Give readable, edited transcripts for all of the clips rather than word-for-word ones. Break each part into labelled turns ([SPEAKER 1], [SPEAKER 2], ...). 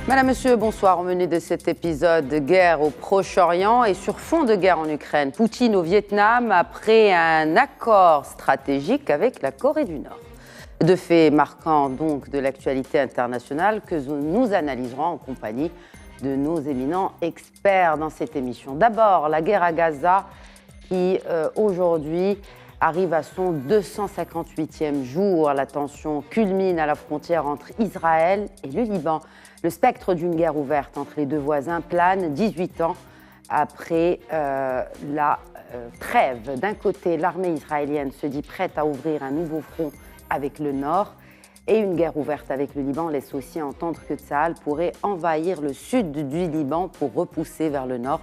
[SPEAKER 1] Madame, Monsieur, bonsoir. Au menu de cet épisode, guerre au Proche-Orient et sur fond de guerre en Ukraine. Poutine au Vietnam après un accord stratégique avec la Corée du Nord. Deux faits marquants donc de l'actualité internationale que nous analyserons en compagnie de nos éminents experts dans cette émission. D'abord, la guerre à Gaza qui aujourd'hui arrive à son 258e jour. La tension culmine à la frontière entre Israël et le Liban. Le spectre d'une guerre ouverte entre les deux voisins plane 18 ans après la trêve. D'un côté, l'armée israélienne se dit prête à ouvrir un nouveau front avec le Nord et une guerre ouverte avec le Liban laisse aussi entendre que Tsahal pourrait envahir le sud du Liban pour repousser vers le Nord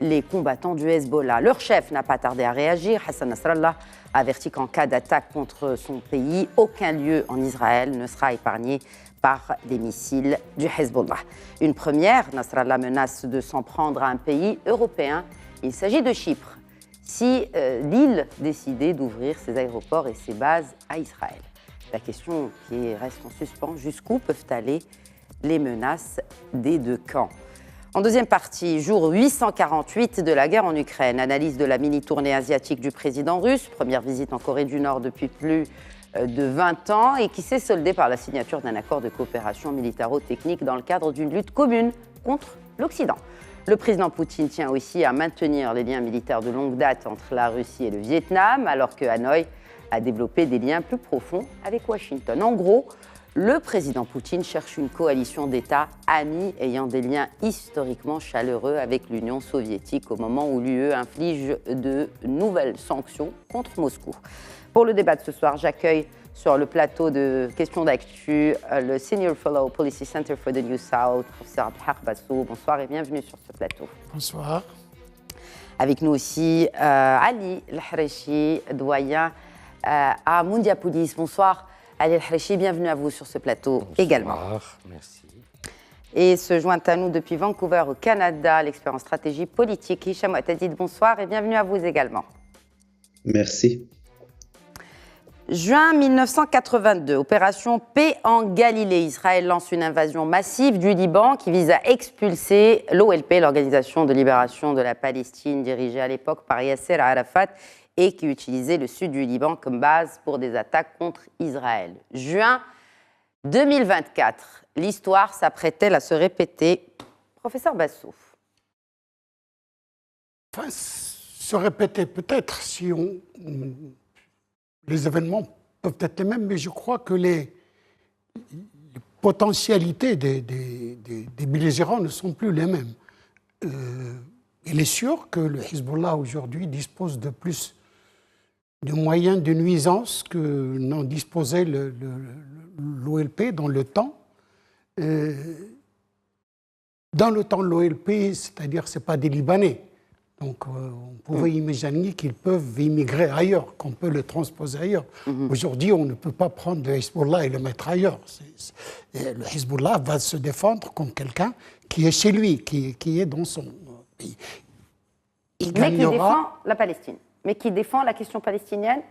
[SPEAKER 1] les combattants du Hezbollah. Leur chef n'a pas tardé à réagir. Hassan Nasrallah a averti qu'en cas d'attaque contre son pays, aucun lieu en Israël ne sera épargné par des missiles du Hezbollah. Une première, Nasrallah menace de s'en prendre à un pays européen. Il s'agit de Chypre, si l'île décidait d'ouvrir ses aéroports et ses bases à Israël. La question qui reste en suspens, jusqu'où peuvent aller les menaces des deux camps ? En deuxième partie, jour 848 de la guerre en Ukraine, analyse de la mini-tournée asiatique du président russe, première visite en Corée du Nord depuis plus de 20 ans et qui s'est soldée par la signature d'un accord de coopération militaro-technique dans le cadre d'une lutte commune contre l'Occident. Le président Poutine tient aussi à maintenir les liens militaires de longue date entre la Russie et le Vietnam, alors que Hanoï a développé des liens plus profonds avec Washington. En gros, le président Poutine cherche une coalition d'États amis ayant des liens historiquement chaleureux avec l'Union soviétique au moment où l'UE inflige de nouvelles sanctions contre Moscou. Pour le débat de ce soir, j'accueille sur le plateau de questions d'actu le Senior Fellow Policy Center for the New South, professeur Abdelhak Bassou. Bonsoir et bienvenue sur ce plateau.
[SPEAKER 2] Bonsoir.
[SPEAKER 1] Avec nous aussi Ali El-Harechi, doyen à Mundiapolis. Bonsoir. Ali El-Harechi, bienvenue à vous sur ce plateau.
[SPEAKER 2] Bonsoir,
[SPEAKER 1] également.
[SPEAKER 2] Merci.
[SPEAKER 1] Et se joint à nous depuis Vancouver au Canada, l'expert en stratégie politique, Hicham Ouattadid. Bonsoir et bienvenue à vous également.
[SPEAKER 3] Merci.
[SPEAKER 1] Juin 1982, opération Paix en Galilée. Israël lance une invasion massive du Liban qui vise à expulser l'OLP, l'Organisation de libération de la Palestine, dirigée à l'époque par Yasser Arafat, et qui utilisait le sud du Liban comme base pour des attaques contre Israël. Juin 2024, l'histoire s'apprête-t-elle à se répéter ? Professeur Bassou.
[SPEAKER 2] Enfin, se répéter peut-être si les événements peuvent être les mêmes, mais je crois que les potentialités des belligérants ne sont plus les mêmes. Il est sûr que le Hezbollah aujourd'hui dispose de plus de moyens de nuisance que n'en disposait l'OLP dans le temps. Dans le temps de l'OLP, c'est-à-dire ce n'est pas des Libanais. Donc on pouvait imaginer qu'ils peuvent immigrer ailleurs, qu'on peut le transposer ailleurs. Aujourd'hui, on ne peut pas prendre le Hezbollah et le mettre ailleurs. Le Hezbollah va se défendre comme quelqu'un qui est chez lui, qui est dans son pays.
[SPEAKER 1] Mais qui défend la Palestine, mais qui défend la question palestinienne.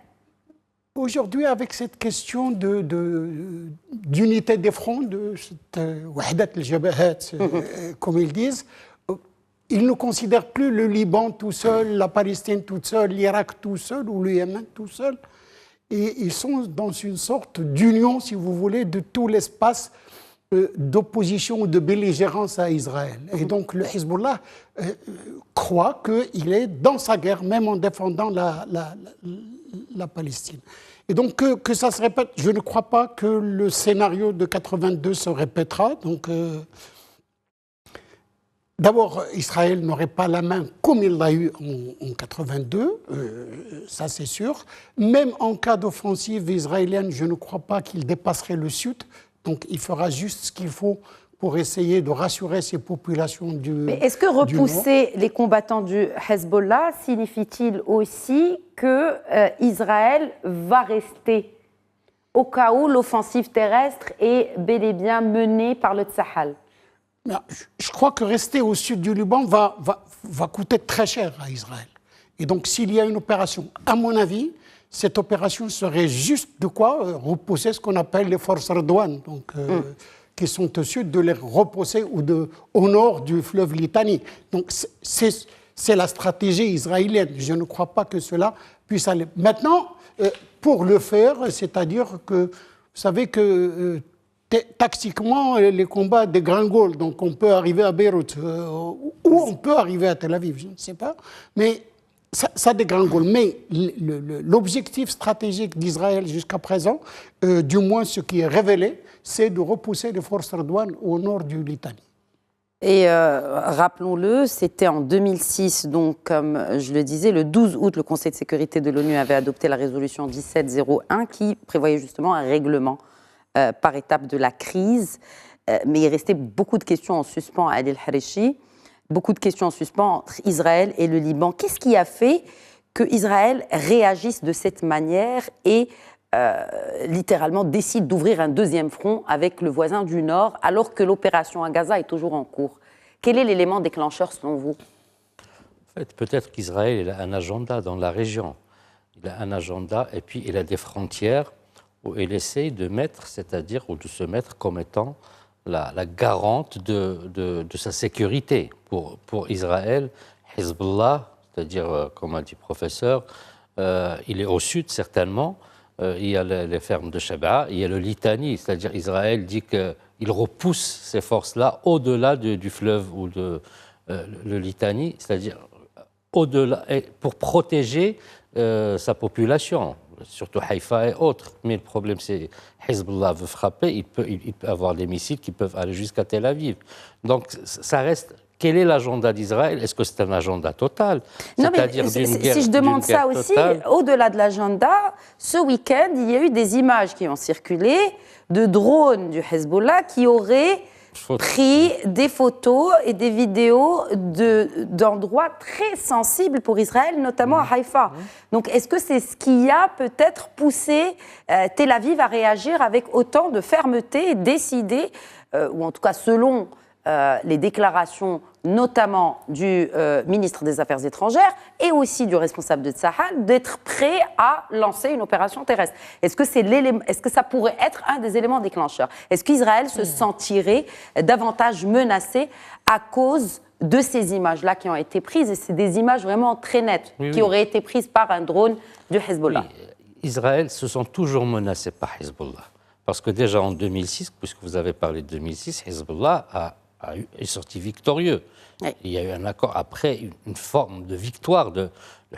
[SPEAKER 2] Aujourd'hui, avec cette question d'unité des fronts, de cette wahdat al-jabahat, comme ils disent, ils ne considèrent plus le Liban tout seul, la Palestine toute seule, l'Irak tout seul ou le Yémen tout seul. Et ils sont dans une sorte d'union, si vous voulez, de tout l'espace d'opposition ou de belligérance à Israël. Et donc le Hezbollah croit qu'il est dans sa guerre, même en défendant la Palestine. Et donc que ça se répète, je ne crois pas que le scénario de 82 se répétera. Donc d'abord, Israël n'aurait pas la main comme il l'a eu en 82, ça c'est sûr. Même en cas d'offensive israélienne, je ne crois pas qu'il dépasserait le sud. Donc il fera juste ce qu'il faut pour essayer de rassurer ces populations du Nord. Mais
[SPEAKER 1] est-ce que repousser les combattants du Hezbollah signifie-t-il aussi que Israël va rester au cas où l'offensive terrestre est bel et bien menée par le Tsahal ?
[SPEAKER 2] Je crois que rester au sud du Liban va coûter très cher à Israël. Et donc, s'il y a une opération, à mon avis, cette opération serait juste de quoi repousser ce qu'on appelle les forces Redouane, donc, qui sont au sud, de les repousser au nord du fleuve Litanie. Donc, c'est la stratégie israélienne. Je ne crois pas que cela puisse aller. Maintenant, pour le faire, c'est-à-dire que, vous savez que tactiquement, les combats dégringolent. Donc, on peut arriver à Beyrouth, ou on peut arriver à Tel Aviv, je ne sais pas. Mais ça dégringole. Mais l'objectif stratégique d'Israël jusqu'à présent, du moins ce qui est révélé, c'est de repousser les forces Redouane au nord du Litanie.
[SPEAKER 1] Et rappelons-le, c'était en 2006, donc comme je le disais, le 12 août, le Conseil de sécurité de l'ONU avait adopté la résolution 1701 qui prévoyait justement un règlement par étape de la crise. Mais il restait beaucoup de questions en suspens à Adel Harishi, beaucoup de questions en suspens entre Israël et le Liban. Qu'est-ce qui a fait que Israël réagisse de cette manière et littéralement décide d'ouvrir un deuxième front avec le voisin du Nord, alors que l'opération à Gaza est toujours en cours? Quel est l'élément déclencheur selon vous?
[SPEAKER 4] En fait, peut-être qu'Israël a un agenda dans la région. Il a un agenda et puis il a des frontières où il essaye de mettre, c'est-à-dire ou de se mettre comme étant la garante de sa sécurité. Pour Israël, Hezbollah, c'est-à-dire, comme a dit le professeur, il est au sud certainement. Il y a les fermes de Sheba, il y a le Litanie, c'est-à-dire Israël dit qu'il repousse ces forces-là au-delà du fleuve ou le Litanie, c'est-à-dire au-delà, pour protéger sa population, surtout Haïfa et autres. Mais le problème, c'est Hezbollah veut frapper, il peut avoir des missiles qui peuvent aller jusqu'à Tel Aviv. Donc ça reste... Quel est l'agenda d'Israël? Est-ce que c'est un agenda total?
[SPEAKER 1] Non, mais si je demande ça aussi, au-delà de l'agenda, ce week-end, il y a eu des images qui ont circulé de drones du Hezbollah qui auraient pris des photos et des vidéos d'endroits très sensibles pour Israël, notamment à Haïfa. Donc, est-ce que c'est ce qui a peut-être poussé Tel Aviv à réagir avec autant de fermeté et décider, ou en tout cas selon les déclarations notamment du ministre des Affaires étrangères et aussi du responsable de Tsahal, d'être prêt à lancer une opération terrestre? Est-ce que ça pourrait être un des éléments déclencheurs? Est-ce qu'Israël se sentirait davantage menacé à cause de ces images-là qui ont été prises? Et c'est des images vraiment très nettes qui auraient été prises par un drone du Hezbollah.
[SPEAKER 4] Oui. Israël se sent toujours menacé par Hezbollah. Parce que déjà en 2006, puisque vous avez parlé de 2006, Hezbollah est sorti victorieux. Oui. Il y a eu un accord après, une forme de victoire de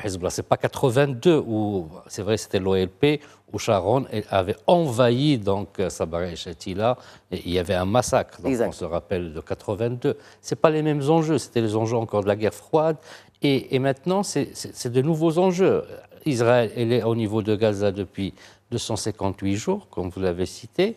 [SPEAKER 4] Hezbollah. Ce n'est pas 82 où, c'est vrai, c'était l'OLP, où Sharon avait envahi donc Sabra et Shatila, et il y avait un massacre. Donc on se rappelle de 82. Ce n'est pas les mêmes enjeux, c'était les enjeux encore de la guerre froide. Et maintenant, c'est de nouveaux enjeux. Israël, elle est au niveau de Gaza depuis 258 jours, comme vous l'avez cité,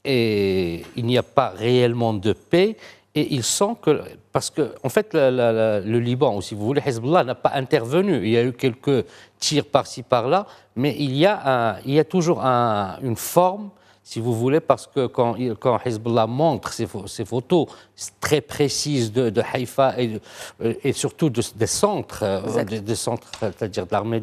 [SPEAKER 4] et il n'y a pas réellement de paix. Et ils sentent que, parce que, en fait, le Liban, ou si vous voulez, Hezbollah n'a pas intervenu. Il y a eu quelques tirs par-ci, par-là, mais il y a toujours une forme, si vous voulez, parce que quand Hezbollah montre ces photos très précises de Haïfa et surtout des centres, c'est-à-dire de l'armée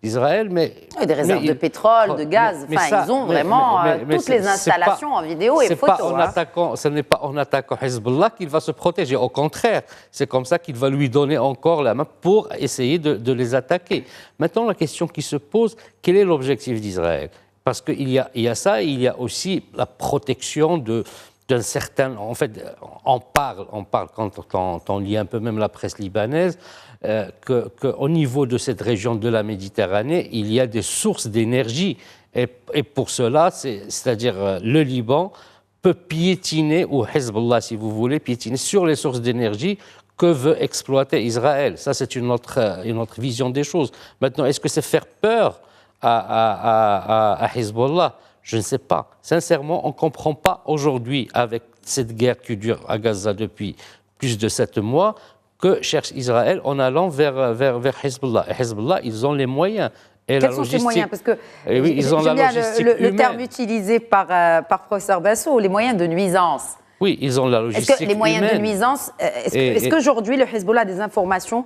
[SPEAKER 4] d'Israël,
[SPEAKER 1] et des réserves de pétrole, de gaz, ils ont vraiment toutes les installations en vidéo et photos.
[SPEAKER 4] Ce n'est pas en attaquant Hezbollah qu'il va se protéger, au contraire, c'est comme ça qu'il va lui donner encore la main pour essayer de les attaquer. Maintenant, la question qui se pose, quel est l'objectif d'Israël? Parce qu'il y a ça, il y a aussi la protection d'un certain... En fait, on parle quand on lit un peu même la presse libanaise, qu'au niveau de cette région de la Méditerranée, il y a des sources d'énergie. Et pour cela, c'est-à-dire le Liban peut piétiner, ou Hezbollah, si vous voulez, piétiner sur les sources d'énergie que veut exploiter Israël. Ça, c'est une autre vision des choses. Maintenant, est-ce que c'est faire peur à Hezbollah? Je ne sais pas. Sincèrement, on ne comprend pas aujourd'hui, avec cette guerre qui dure à Gaza depuis plus de 7 mois, que cherche Israël en allant vers Hezbollah. Et Hezbollah, ils ont les moyens. Et
[SPEAKER 1] quels sont ces moyens? Parce que
[SPEAKER 4] ils ont la logistique
[SPEAKER 1] le terme utilisé par professeur Basso, les moyens de nuisance.
[SPEAKER 4] Oui, ils ont la logistique humaine.
[SPEAKER 1] Est-ce que les moyens de nuisance, est-ce qu'aujourd'hui le Hezbollah a des informations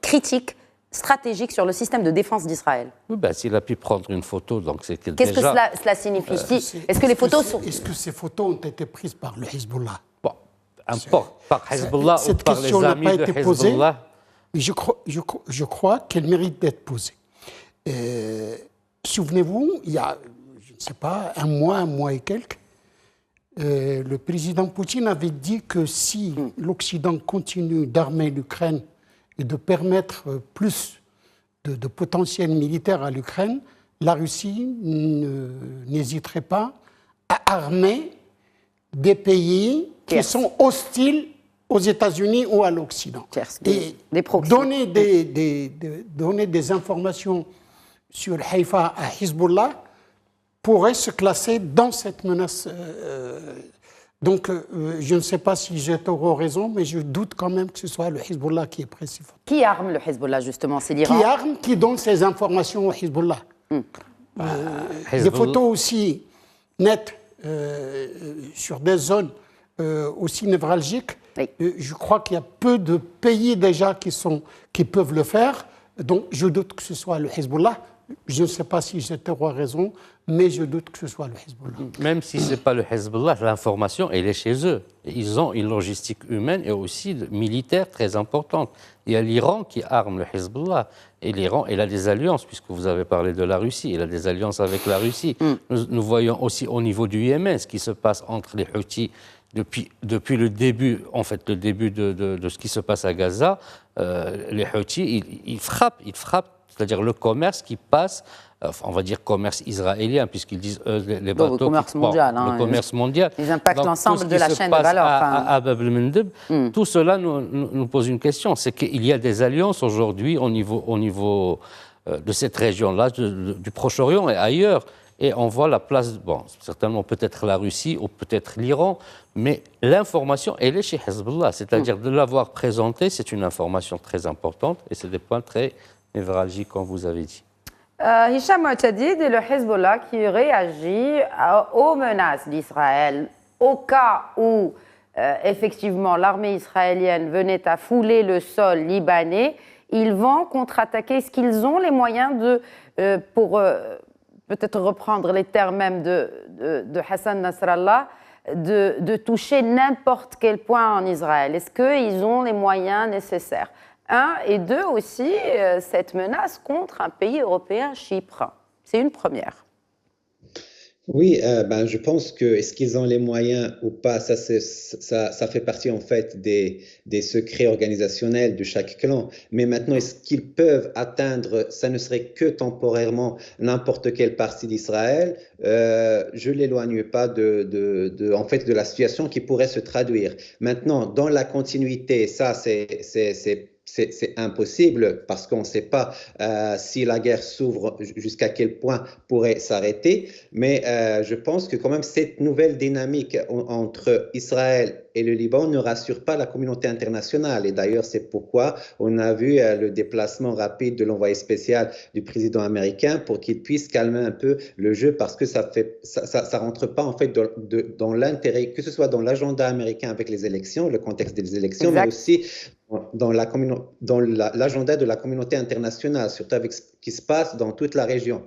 [SPEAKER 1] critiques stratégique sur le système de défense d'Israël.
[SPEAKER 4] Oui, ben, s'il a pu prendre une photo, donc c'est que
[SPEAKER 1] Qu'est-ce
[SPEAKER 4] déjà...
[SPEAKER 1] que cela signifie? Est-ce que les photos sont...
[SPEAKER 2] Est-ce que ces photos ont été prises par le Hezbollah?
[SPEAKER 4] Bon, importe, par Hezbollah ou
[SPEAKER 2] cette
[SPEAKER 4] par les
[SPEAKER 2] question n'a
[SPEAKER 4] amis
[SPEAKER 2] pas
[SPEAKER 4] de
[SPEAKER 2] été posée.
[SPEAKER 4] Hezbollah.
[SPEAKER 2] Je crois qu'elle mérite d'être posée. Souvenez-vous, il y a, je ne sais pas, un mois et quelques, le président Poutine avait dit que si l'Occident continue d'armer l'Ukraine et de permettre plus de potentiel militaire à l'Ukraine, la Russie n'hésiterait pas à armer des pays qui sont hostiles aux États-Unis ou à l'Occident. Et donner des informations sur Haïfa à Hezbollah pourrait se classer dans cette menace. Donc, je ne sais pas si j'ai tort ou raison, mais je doute quand même que ce soit le Hezbollah qui est principal.
[SPEAKER 1] Qui arme le Hezbollah, justement? C'est l'Iran?
[SPEAKER 2] Qui donne ces informations au Hezbollah. Des photos aussi nettes sur des zones aussi névralgiques.
[SPEAKER 1] Oui.
[SPEAKER 2] Je crois qu'il y a peu de pays déjà qui peuvent le faire. Donc, je doute que ce soit le Hezbollah. Je ne sais pas si j'ai tort ou raison, mais je doute que ce soit le Hezbollah.
[SPEAKER 4] Même si ce n'est pas le Hezbollah, l'information, elle est chez eux. Ils ont une logistique humaine et aussi militaire très importante. Il y a l'Iran qui arme le Hezbollah. Et l'Iran, il a des alliances, puisque vous avez parlé de la Russie, il a des alliances avec la Russie. Nous voyons aussi au niveau du Yémen ce qui se passe entre les Houthis depuis le début, en fait, le début de ce qui se passe à Gaza. Les Houthis, ils frappent. C'est-à-dire le commerce qui passe, on va dire commerce israélien, puisqu'ils disent les bateaux...
[SPEAKER 1] Le commerce mondial.
[SPEAKER 4] Le commerce mondial.
[SPEAKER 1] Ils impactent l'ensemble de la chaîne de valeur.
[SPEAKER 4] À Bab el-Mandeb, tout cela nous pose une question. C'est qu'il y a des alliances aujourd'hui au niveau de cette région-là, du Proche-Orient et ailleurs. Et on voit la place, bon, certainement peut-être la Russie ou peut-être l'Iran, mais l'information, elle est chez Hezbollah. C'est-à-dire de l'avoir présentée, c'est une information très importante et c'est des points très névralgiques, comme vous avez dit.
[SPEAKER 1] Hicham Mu'tadid et le Hezbollah qui réagit aux menaces d'Israël. Au cas où, effectivement, l'armée israélienne venait à fouler le sol libanais, ils vont contre-attaquer. Est-ce qu'ils ont les moyens pour peut-être reprendre les termes même de Hassan Nasrallah, de toucher n'importe quel point en Israël? Est-ce qu'ils ont les moyens nécessaires? Et deux aussi, cette menace contre un pays européen, Chypre. C'est une première.
[SPEAKER 3] Oui, je pense que est-ce qu'ils ont les moyens ou pas, ça fait partie en fait des secrets organisationnels de chaque clan. Mais maintenant, est-ce qu'ils peuvent atteindre, ça ne serait que temporairement, n'importe quelle partie d'Israël? Je l'éloigne pas en fait de la situation qui pourrait se traduire. Maintenant, dans la continuité, ça c'est impossible parce qu'on ne sait pas si la guerre s'ouvre, jusqu'à quel point pourrait s'arrêter. Mais je pense que quand même cette nouvelle dynamique entre Israël et le Liban ne rassure pas la communauté internationale. Et d'ailleurs, c'est pourquoi on a vu le déplacement rapide de l'envoyé spécial du président américain pour qu'il puisse calmer un peu le jeu, parce que ça rentre pas en fait dans l'intérêt, que ce soit dans l'agenda américain avec les élections, le contexte des élections, mais aussi dans l'agenda de la communauté internationale, surtout avec ce qui se passe dans toute la région.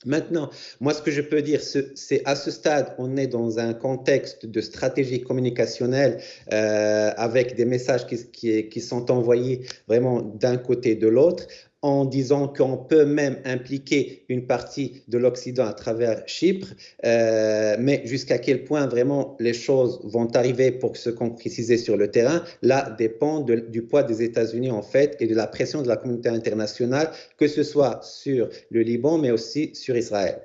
[SPEAKER 3] Maintenant, moi, ce que je peux dire, c'est à ce stade, on est dans un contexte de stratégie communicationnelle avec des messages qui sont envoyés vraiment d'un côté et de l'autre, en disant qu'on peut même impliquer une partie de l'Occident à travers Chypre, mais jusqu'à quel point vraiment les choses vont arriver pour se concrétiser sur le terrain, là dépend du poids des États-Unis en fait et de la pression de la communauté internationale, que ce soit sur le Liban mais aussi sur Israël.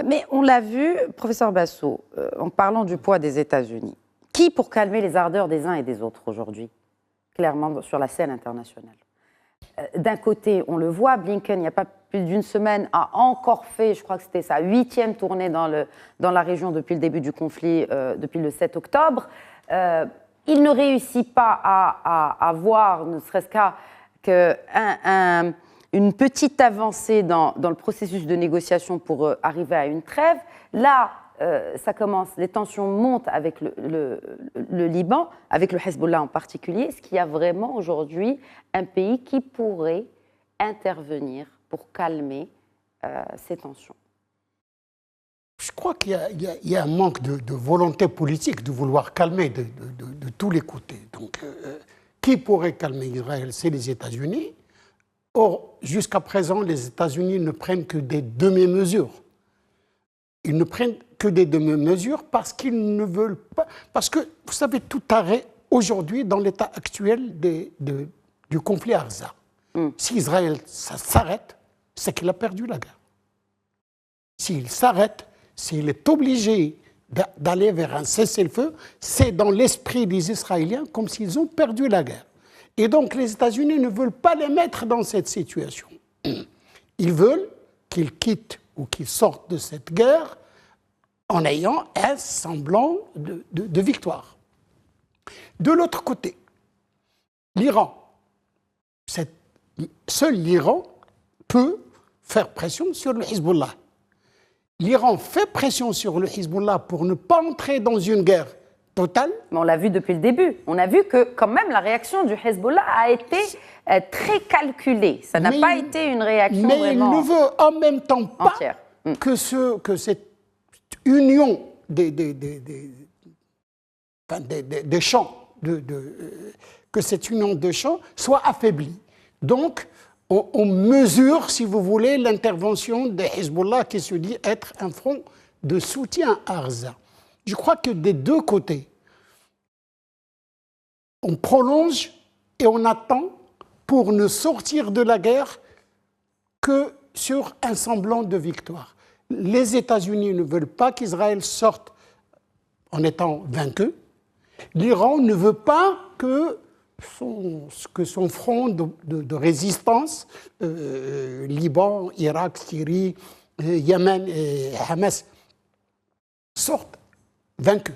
[SPEAKER 1] Mais on l'a vu, professeur Basso, en parlant du poids des États-Unis, qui pour calmer les ardeurs des uns et des autres aujourd'hui, clairement sur la scène internationale? D'un côté, on le voit, Blinken, il n'y a pas plus d'une semaine, a encore fait, je crois que c'était sa 8e tournée dans la région depuis le début du conflit, depuis le 7 octobre. Il ne réussit pas à voir, ne serait-ce qu'une petite avancée dans le processus de négociation pour arriver à une trêve. Là, ça commence, les tensions montent avec le Liban, avec le Hezbollah en particulier. Est-ce qu'il y a vraiment aujourd'hui un pays qui pourrait intervenir pour calmer ces tensions?
[SPEAKER 2] Je crois qu'il y a un manque de volonté politique de vouloir calmer de tous les côtés. Donc, qui pourrait calmer Israël? C'est les États-Unis. Or, jusqu'à présent, les États-Unis ne prennent que des demi-mesures. Ils ne prennent que des demi-mesures parce qu'ils ne veulent pas... Parce que, vous savez, tout arrêt aujourd'hui dans l'état actuel du conflit à Gaza. Si Israël s'arrête, c'est qu'il a perdu la guerre. S'il s'arrête, s'il est obligé d'aller vers un cessez-le-feu, c'est dans l'esprit des Israéliens comme s'ils ont perdu la guerre. Et donc les États-Unis ne veulent pas les mettre dans cette situation. Ils veulent qu'ils quittent ou qu'ils sortent de cette guerre en ayant un semblant de victoire. De l'autre côté, l'Iran, seul l'Iran peut faire pression sur le Hezbollah. L'Iran fait pression sur le Hezbollah pour ne pas entrer dans une guerre totale.
[SPEAKER 1] Mais on l'a vu depuis le début. On a vu que quand même la réaction du Hezbollah a été très calculée. Ça n'a pas été une réaction vraiment
[SPEAKER 2] mais il ne veut en même temps pas
[SPEAKER 1] entière.
[SPEAKER 2] Que cette union des champs, que cette union de champs soit affaiblie. Donc, on mesure, si vous voulez, l'intervention des Hezbollah qui se dit être un front de soutien à Gaza. Je crois que des deux côtés, on prolonge et on attend pour ne sortir de la guerre que sur un semblant de victoire. Les États-Unis ne veulent pas qu'Israël sorte en étant vaincu. L'Iran ne veut pas que son front de résistance, Liban, Irak, Syrie, Yémen et Hamas, sortent vaincus.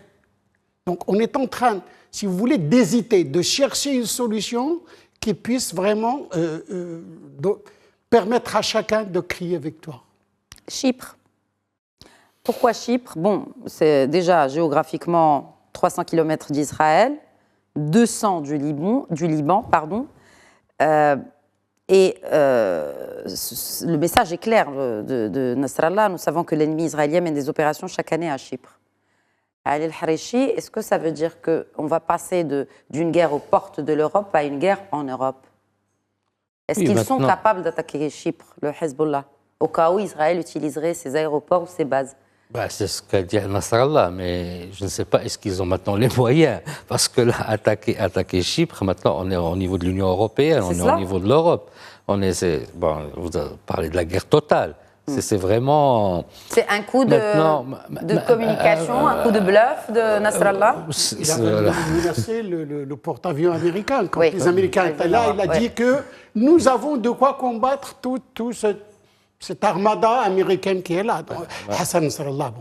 [SPEAKER 2] Donc on est en train, si vous voulez, d'hésiter, de chercher une solution qui puisse vraiment permettre à chacun de crier victoire.
[SPEAKER 1] Chypre. Pourquoi Chypre? Bon, c'est déjà géographiquement 300 km d'Israël, 200 du Liban, pardon. Le message est clair de Nasrallah. Nous savons que l'ennemi israélien mène des opérations chaque année à Chypre. Ali El-Harichi, est-ce que ça veut dire qu'on va passer d'une guerre aux portes de l'Europe à une guerre en Europe? Est-ce qu'ils sont capables d'attaquer Chypre, le Hezbollah, au cas où Israël utiliserait ses aéroports ou ses bases?
[SPEAKER 4] C'est ce qu'a dit Nasrallah, mais je ne sais pas, est-ce qu'ils ont maintenant les moyens? Parce que là, attaquer Chypre, maintenant, on est au niveau de l'Union européenne, on est au niveau de l'Europe. Vous avez parlé de la guerre totale. C'est vraiment...
[SPEAKER 1] C'est un coup de communication, un coup de bluff de Nasrallah?
[SPEAKER 2] Il a menacé le porte-avions américain. Quand les Américains étaient là, il a dit que nous avons de quoi combattre tout cette armada américaine qui est là. Hassan Nasrallah,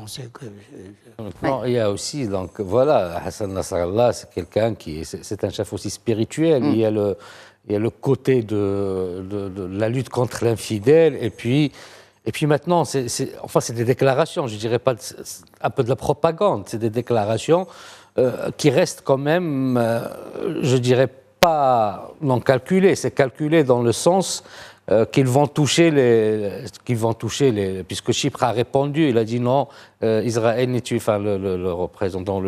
[SPEAKER 4] il y a aussi, donc voilà, Hassan Nasrallah, c'est quelqu'un c'est un chef aussi spirituel. Il y a le côté de la lutte contre l'infidèle, et puis maintenant, c'est des déclarations, je dirais pas un peu de la propagande, c'est des déclarations qui restent quand même, je dirais pas non calculées, c'est calculé dans le sens qu'ils vont toucher puisque Chypre a répondu, il a dit non, Israël n'utilise, le représentant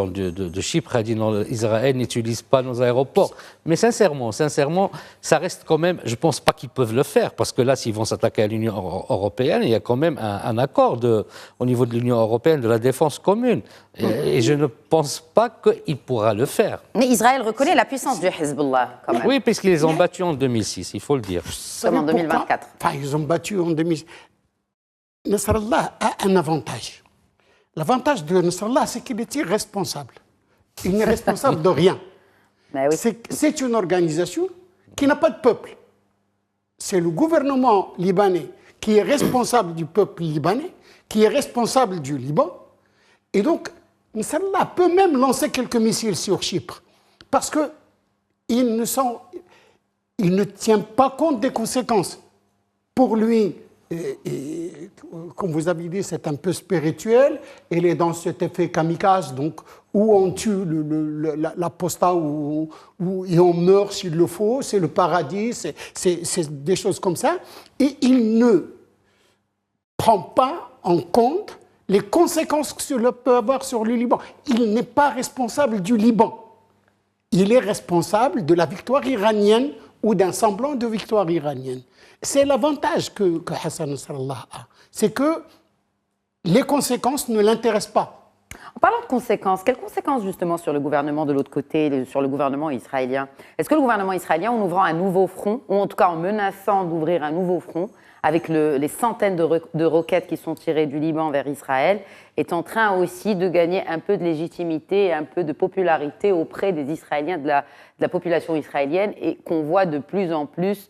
[SPEAKER 4] de Chypre a dit non, Israël n'utilise pas nos aéroports. Mais sincèrement, ça reste quand même, je ne pense pas qu'ils peuvent le faire, parce que là, s'ils vont s'attaquer à l'Union européenne, il y a quand même un accord au niveau de l'Union européenne de la défense commune. Et je ne pense pas qu'il pourra le faire.
[SPEAKER 1] Mais Israël reconnaît la puissance du Hezbollah, quand même.
[SPEAKER 4] Oui, puisqu'ils les ont battus en 2006, il faut le dire.
[SPEAKER 1] Comme en 2024.
[SPEAKER 2] Ils ont battu en 2006. Nasrallah a un avantage. L'avantage de Nasrallah, c'est qu'il est irresponsable. Il n'est responsable de rien.
[SPEAKER 1] Ben oui.
[SPEAKER 2] C'est une organisation qui n'a pas de peuple. C'est le gouvernement libanais qui est responsable du peuple libanais, qui est responsable du Liban. Et donc, Nasrallah peut même lancer quelques missiles sur Chypre. Parce qu'il ne tient pas compte des conséquences. Pour lui, comme vous avez dit, c'est un peu spirituel. Il est dans cet effet kamikaze, donc où on tue l'apostat, où et on meurt s'il le faut, c'est le paradis, c'est des choses comme ça. Et il ne prend pas en compte les conséquences que cela peut avoir sur le Liban. Il n'est pas responsable du Liban. Il est responsable de la victoire iranienne ou d'un semblant de victoire iranienne. C'est l'avantage que Hassan Nasrallah a. C'est que les conséquences ne l'intéressent pas.
[SPEAKER 1] En parlant de conséquences, quelles conséquences justement sur le gouvernement de l'autre côté, sur le gouvernement israélien? Est-ce que le gouvernement israélien, en ouvrant un nouveau front, ou en tout cas en menaçant d'ouvrir un nouveau front, avec les centaines de roquettes qui sont tirées du Liban vers Israël, est en train aussi de gagner un peu de légitimité et un peu de popularité auprès des Israéliens, de la population israélienne, et qu'on voit de plus en plus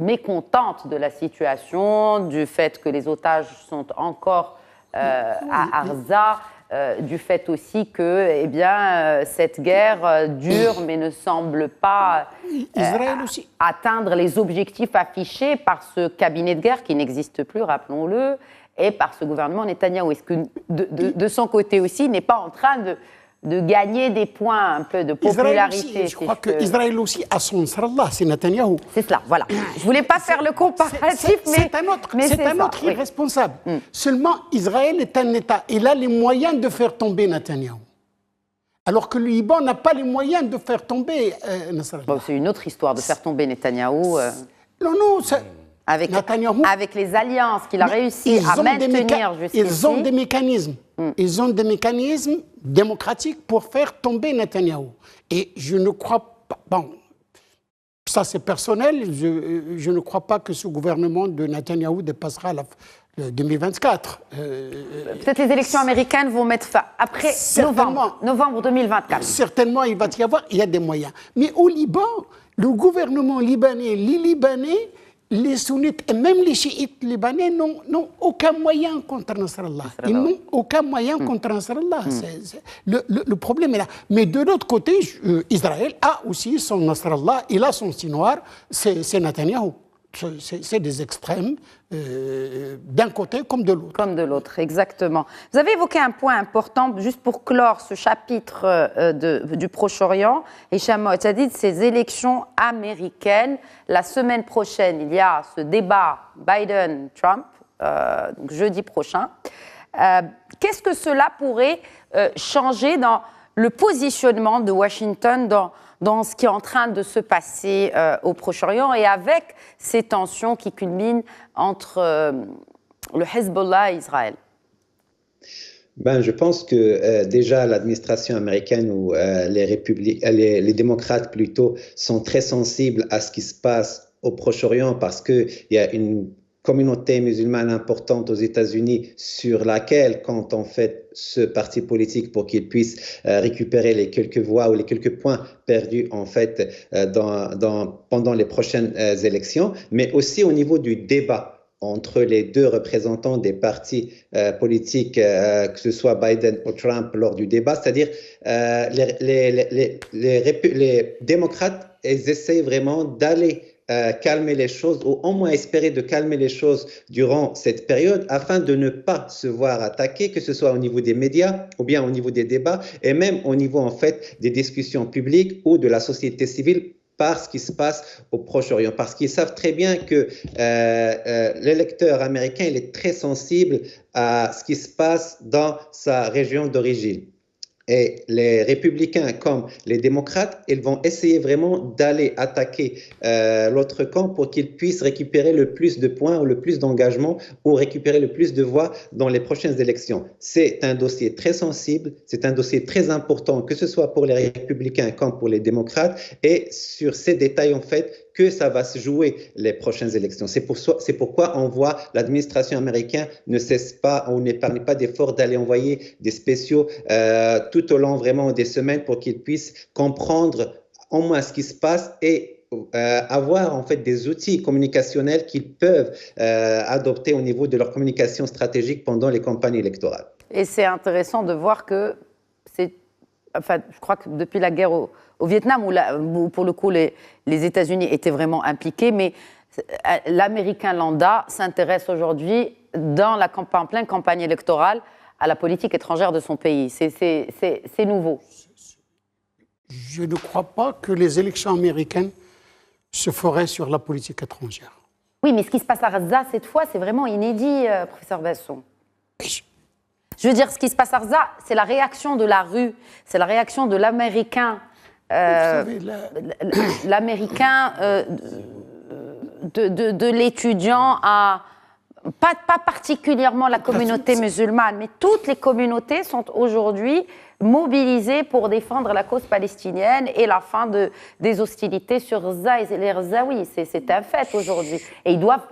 [SPEAKER 1] mécontente de la situation, du fait que les otages sont encore à Arza, du fait aussi que cette guerre dure mais ne semble pas atteindre les objectifs affichés par ce cabinet de guerre qui n'existe plus, rappelons-le, et par ce gouvernement Netanyahou. Est-ce que de son côté aussi, il n'est pas en train de gagner des points un peu de popularité?
[SPEAKER 2] Je crois qu'Israël aussi a son Nasrallah, c'est Netanyahou.
[SPEAKER 1] C'est cela, voilà. Je ne voulais pas faire le comparatif, mais
[SPEAKER 2] c'est un autre irresponsable. Oui. Seulement, Israël est un État. Il a les moyens de faire tomber Netanyahou. Alors que le Liban n'a pas les moyens de faire tomber Nasrallah.
[SPEAKER 1] Bon, c'est une autre histoire de faire tomber Netanyahou.
[SPEAKER 2] Non,
[SPEAKER 1] avec les alliances qu'il a réussi à maintenir jusqu'ici.
[SPEAKER 2] Ils ont des mécanismes. Ils ont des mécanismes démocratiques pour faire tomber Netanyahou. Et je ne crois pas... Bon, ça c'est personnel, je ne crois pas que ce gouvernement de Netanyahou dépassera le 2024.
[SPEAKER 1] Peut-être les élections américaines vont mettre fin après novembre 2024.
[SPEAKER 2] Certainement, il y a des moyens. Mais au Liban, le gouvernement libanais, les Libanais, les sunnites et même les chiites libanais n'ont aucun moyen contre Nasrallah. Ils n'ont aucun moyen contre Nasrallah. Le problème est là. Mais de l'autre côté, Israël a aussi son Nasrallah, il a son Sinoir, c'est Netanyahou. C'est des extrêmes, d'un côté comme de l'autre.
[SPEAKER 1] Comme de l'autre, exactement. Vous avez évoqué un point important, juste pour clore ce chapitre du Proche-Orient. Hicham Moatadi, ces élections américaines. La semaine prochaine, il y a ce débat Biden-Trump, donc jeudi prochain. Qu'est-ce que cela pourrait changer dans le positionnement de Washington dans ce qui est en train de se passer au Proche-Orient et avec ces tensions qui culminent entre le Hezbollah et Israël?
[SPEAKER 3] Je pense que déjà l'administration américaine ou les démocrates plutôt sont très sensibles à ce qui se passe au Proche-Orient parce qu'il y a une communauté musulmane importante aux États-Unis sur laquelle compte en fait ce parti politique pour qu'il puisse récupérer les quelques voix ou les quelques points perdus en fait pendant les prochaines élections, mais aussi au niveau du débat entre les deux représentants des partis politiques, que ce soit Biden ou Trump lors du débat, c'est-à-dire les démocrates, ils essayent vraiment d'aller calmer les choses ou au moins espérer de calmer les choses durant cette période afin de ne pas se voir attaquer, que ce soit au niveau des médias ou bien au niveau des débats et même au niveau en fait des discussions publiques ou de la société civile par ce qui se passe au Proche-Orient, parce qu'ils savent très bien que l'électeur américain il est très sensible à ce qui se passe dans sa région d'origine. Et les républicains comme les démocrates, ils vont essayer vraiment d'aller attaquer l'autre camp pour qu'ils puissent récupérer le plus de points ou le plus d'engagement ou récupérer le plus de voix dans les prochaines élections. C'est un dossier très sensible, c'est un dossier très important, que ce soit pour les républicains comme pour les démocrates. Et sur ces détails, en fait, que ça va se jouer les prochaines élections. C'est pourquoi on voit l'administration américaine ne cesse pas, on n'épargne pas d'efforts d'aller envoyer des spéciaux tout au long vraiment des semaines pour qu'ils puissent comprendre au moins ce qui se passe et avoir en fait des outils communicationnels qu'ils peuvent adopter au niveau de leur communication stratégique pendant les campagnes électorales.
[SPEAKER 1] Et c'est intéressant de voir que je crois que depuis la guerre au Vietnam, où pour le coup les États-Unis étaient vraiment impliqués, mais l'Américain lambda s'intéresse aujourd'hui, en pleine campagne électorale, à la politique étrangère de son pays. C'est nouveau.
[SPEAKER 2] Je ne crois pas que les élections américaines se feraient sur la politique étrangère.
[SPEAKER 1] Oui, mais ce qui se passe à Gaza, cette fois, c'est vraiment inédit, professeur Besson. Je veux dire, ce qui se passe à Gaza, c'est la réaction de la rue, c'est la réaction de l'Américain, l'Américain de l'étudiant à... Pas particulièrement la communauté musulmane, mais toutes les communautés sont aujourd'hui mobilisées pour défendre la cause palestinienne et la fin des hostilités sur Gaza et les Gazaouis. C'est un fait aujourd'hui. Et ils doivent,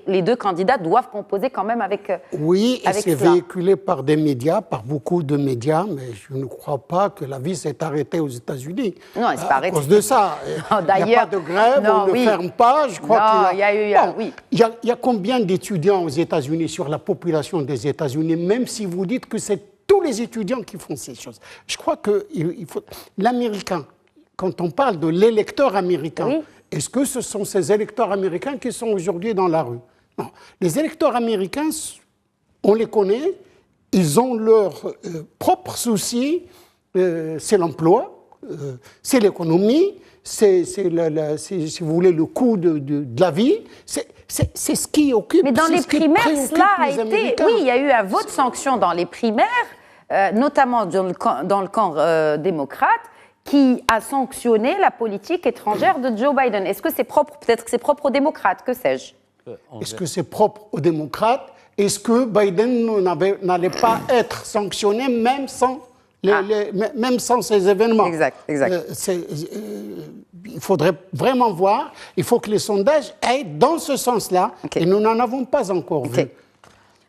[SPEAKER 1] les deux candidats doivent composer quand même avec.
[SPEAKER 2] Oui, et c'est
[SPEAKER 1] cela.
[SPEAKER 2] véhiculé par des médias, par beaucoup de médias, mais je ne crois pas que la vie s'est arrêtée aux États-Unis.
[SPEAKER 1] Non, elle s'est pas arrêtée.
[SPEAKER 2] À cause de ça. Il n'y a pas de grève, on ne ferme pas. Je crois qu'il y a combien d'étudiants aux États-Unis sur la population des États-Unis, même si vous dites que c'est tous les étudiants qui font ces choses. Je crois que l'Américain, quand on parle de l'électeur américain, est-ce que ce sont ces électeurs américains qui sont aujourd'hui dans la rue? Non. Les électeurs américains, on les connaît, ils ont leurs propres soucis, c'est l'emploi, c'est l'économie, c'est si vous voulez, le coût de la vie, c'est ce qui occupe.
[SPEAKER 1] Mais dans les primaires, cela a été... Oui, il y a eu un vote sanction dans les primaires, notamment dans le camp démocrate, qui a sanctionné la politique étrangère de Joe Biden. Est-ce que c'est propre? Peut-être que c'est propre aux démocrates, que sais-je?
[SPEAKER 2] Est-ce que c'est propre aux démocrates? Est-ce que Biden n'allait pas être sanctionné même sans... même sans ces événements.
[SPEAKER 1] Exact.
[SPEAKER 2] Il faudrait vraiment voir, il faut que les sondages aillent dans ce sens-là, et nous n'en avons pas encore vu.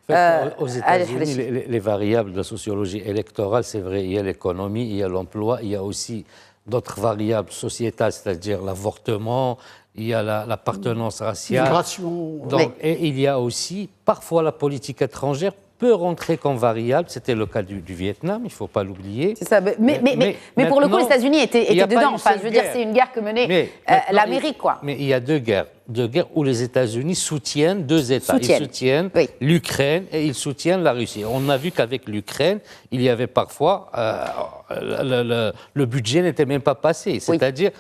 [SPEAKER 4] Aux États-Unis, les variables de la sociologie électorale, c'est vrai, il y a l'économie, il y a l'emploi, il y a aussi d'autres variables sociétales, c'est-à-dire l'avortement, il y a l'appartenance raciale.
[SPEAKER 2] Migration.
[SPEAKER 4] Et il y a aussi, parfois, la politique étrangère peut rentrer comme variable. C'était le cas du Vietnam, il ne faut pas l'oublier.
[SPEAKER 1] C'est ça. Mais pour le coup, les États-Unis étaient dedans. Enfin, je veux dire, c'est une guerre que menait l'Amérique, quoi.
[SPEAKER 4] Mais il y a deux guerres où les États-Unis soutiennent deux États. Ils soutiennent l'Ukraine et ils soutiennent la Russie. On a vu qu'avec l'Ukraine, il y avait parfois... le budget n'était même pas passé. C'est-à-dire,